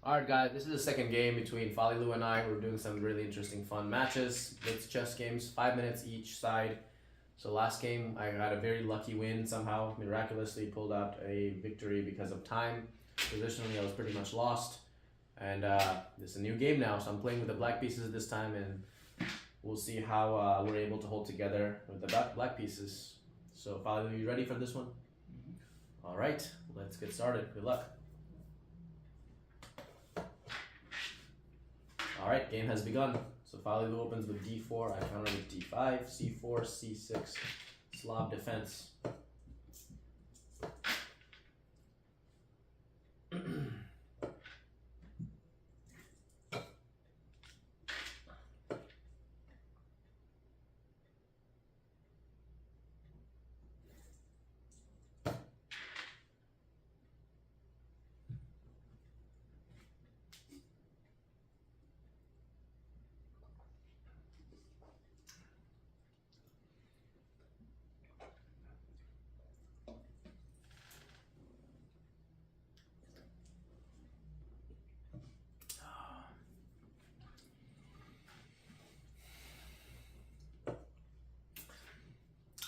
Alright guys, this is the second game between Fali Loui and I. We're doing some really interesting fun matches. Blitz chess games, 5 minutes each side. So last game I got a very lucky win somehow, miraculously pulled out a victory because of time. Positionally I was pretty much lost. And this is a new game now, so I'm playing with the black pieces this time and we'll see how we're able to hold together with the black pieces. So Fali, are you ready for this one? Alright, let's get started. Good luck. Alright, game has begun. So Falilou opens with d4, I counter with d5, c4, c6, Slav defense.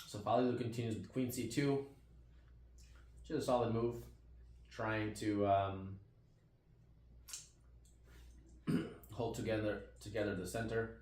So Falilou continues with queen c2, which is a solid move, trying to hold together the center.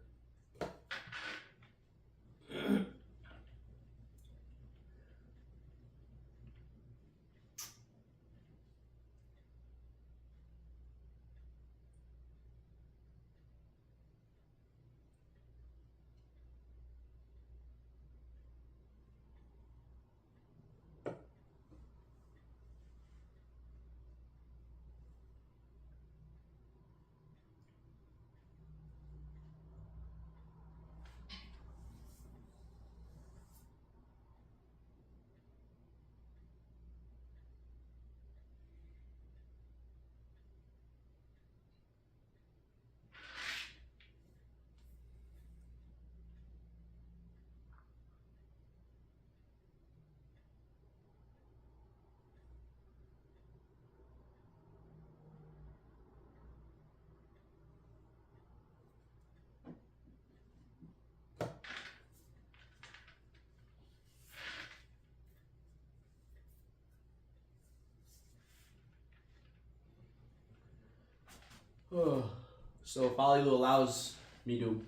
So Falilou allows me to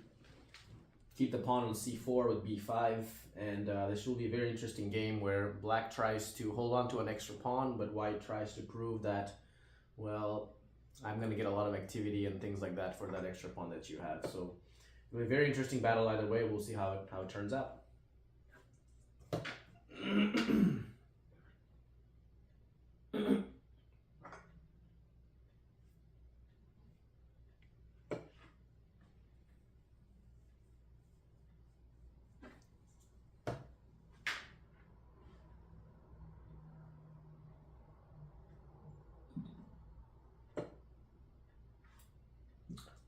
keep the pawn on c4 with b5, and this will be a very interesting game where black tries to hold on to an extra pawn, but white tries to prove that, well, I'm going to get a lot of activity and things like that for that extra pawn that you have. So a very interesting battle either way. We'll see how it turns out.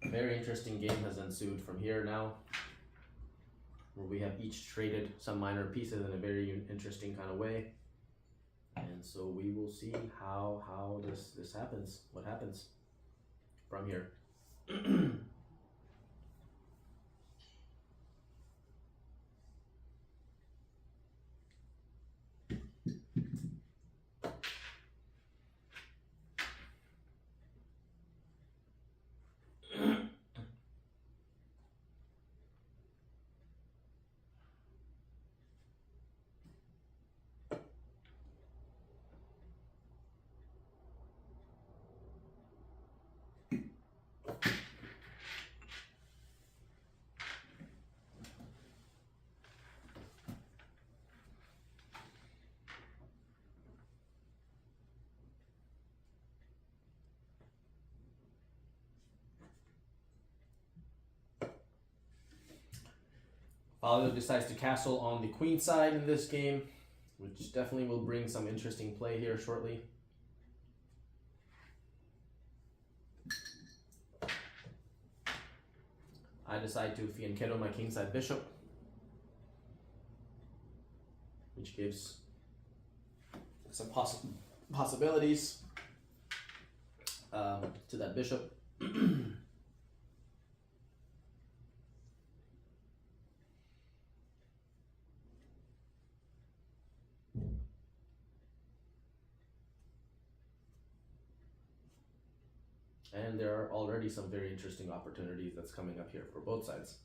Very interesting game has ensued from here now, where we have each traded some minor pieces in a very interesting kind of way, and so we will see how this happens, what happens from here. Falilou decides to castle on the queen side in this game, which definitely will bring some interesting play here shortly. I decide to fianchetto my kingside bishop, which gives some possibilities. to that bishop. And there are already some very interesting opportunities that's coming up here for both sides.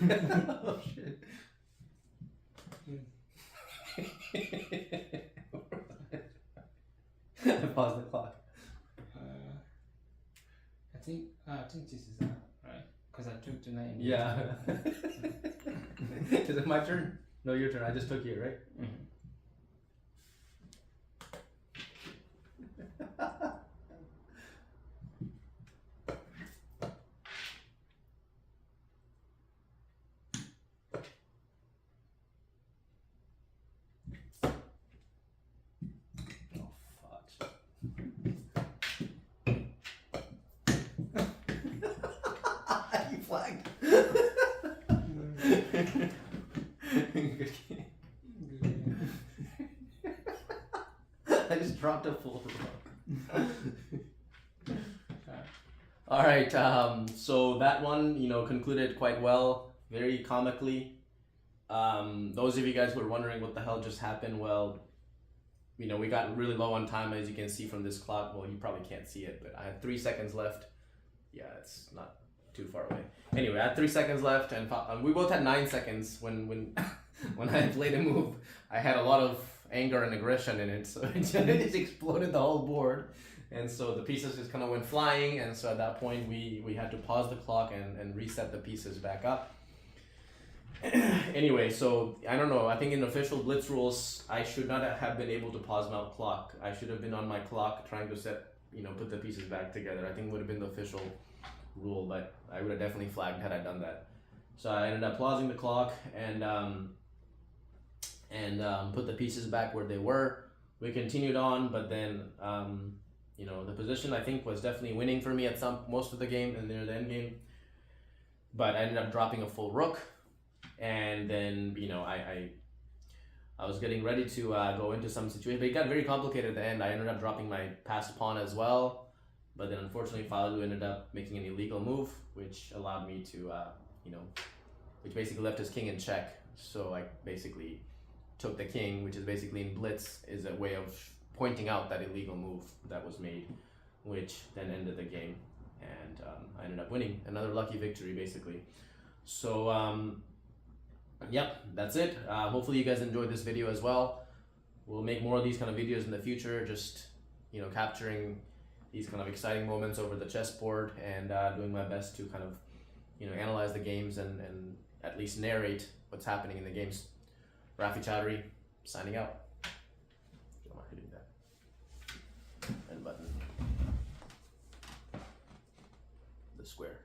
Oh shit. Pause the clock. I think this is right, because I took tonight. Yeah. Is it my turn? No, your turn. I just took you, right? Mm-hmm. You flagged. I just dropped a full rock. All right, so that one, concluded quite well, very comically. Those of you guys who are wondering what the hell just happened, well, we got really low on time, as you can see from this clock. Well, you probably can't see it, but I had 3 seconds left. Yeah, it's not too far away. Anyway, I had 3 seconds left, and we both had 9 seconds when when I played a move. I had a lot of anger and aggression in it, so it just exploded the whole board. And so the pieces just kind of went flying, and so at that point we had to pause the clock and reset the pieces back up. Anyway, so I don't know, I think in official Blitz rules, I should not have been able to pause my clock. I should have been on my clock trying to put the pieces back together. I think it would have been the official rule, but I would have definitely flagged had I done that. So I ended up pausing the clock and put the pieces back where they were. We continued on, but then the position I think was definitely winning for me at most of the game and near the end game. But I ended up dropping a full rook, and then I was getting ready to go into some situation, but it got very complicated at the end. I ended up dropping my passed pawn as well, but then unfortunately Falilou ended up making an illegal move, which allowed me to which basically left his king in check. So I basically took the king, which is basically in Blitz is a way of pointing out that illegal move that was made, which then ended the game, and I ended up winning. Another lucky victory, basically. So yep, that's it. Hopefully you guys enjoyed this video as well. We'll make more of these kind of videos in the future, just capturing these kind of exciting moments over the chessboard, and doing my best to kind of analyze the games and at least narrate what's happening in the games. Rafi Chowdhury, signing out. Don't mind hitting that end button. The square.